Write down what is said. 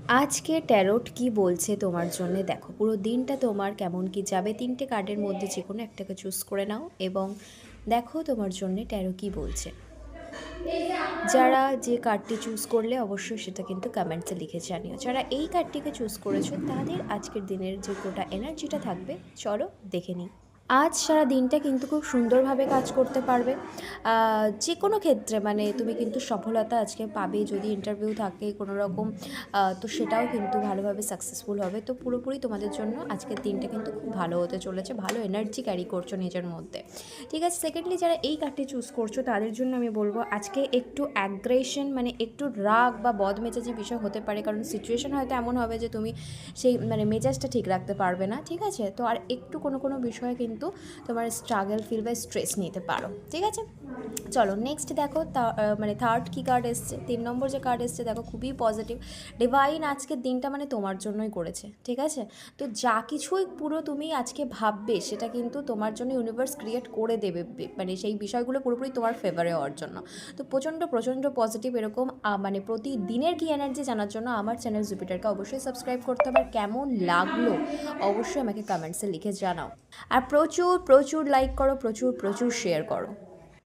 আজকে ট্যারোট কি বলছে তোমার জন্য দেখো, পুরো দিনটা তোমার কেমন কি যাবে। 3টে কার্ডের মধ্যে যে কোনো একটাকে চুজ করে নাও এবং দেখো তোমার জন্য ট্যারো কি বলছে। যারা যে কার্ডটি চুজ করলে অবশ্যই সেটা কিন্তু কমেন্টসে লিখে জানিও। যারা এই কার্ডটিকে চুজ করেছো তাদের আজকের দিনের যে গোটা এনার্জিটা থাকবে চলো দেখে নিই। আজ সারা দিনটা কিন্তু খুব সুন্দরভাবে কাজ করতে পারবে। যে কোনো ক্ষেত্রে মানে তুমি কিন্তু সফলতা আজকে পাবে। যদি ইন্টারভিউ থাকে কোনো রকম, তো সেটাও কিন্তু ভালোভাবে সাকসেসফুল হবে। তো পুরোপুরি তোমাদের জন্য আজকের দিনটা কিন্তু খুব ভালো হতে চলেছে। ভালো এনার্জি ক্যারি করছো নিজের মধ্যে, ঠিক আছে। সেকেন্ডলি, যারা এই কার্ডটি চুজ করছো তাদের জন্য আমি বলবো আজকে একটু অ্যাগ্রেশন মানে একটু রাগ বা বদমেজাজি বিষয় হতে পারে, কারণ সিচুয়েশন হয়তো এমন হবে যে তুমি সেই মানে মেজাজটা ঠিক রাখতে পারবে না, ঠিক আছে। তো আর একটু কোনো কোনো বিষয়ে কিন্তু তোমার স্ট্রাগল ফিল বা স্ট্রেস নিতে পারো, ঠিক আছে। চলো নেক্সট দেখো, মানে থার্ড কী কার্ড এসছে, 3 নম্বর যে কার্ড এসছে দেখো খুবই পজিটিভ। ডিভাইন আজকের দিনটা মানে তোমার জন্যই করেছে, ঠিক আছে। তো যা কিছুই পুরো তুমি আজকে ভাববে সেটা কিন্তু তোমার জন্য ইউনিভার্স ক্রিয়েট করে দেবে, মানে সেই বিষয়গুলো পুরোপুরি তোমার ফেভারে হওয়ার জন্য। তো প্রচণ্ড প্রচণ্ড পজিটিভ এরকম মানে প্রতিদিনের কি এনার্জি জানার জন্য আমার চ্যানেল জুপিটারকে অবশ্যই সাবস্ক্রাইব করতে হবে। আর কেমন লাগলো অবশ্যই আমাকে কমেন্টসে লিখে জানাও। আর প্রচুর প্রচুর লাইক করো, প্রচুর প্রচুর শেয়ার করো।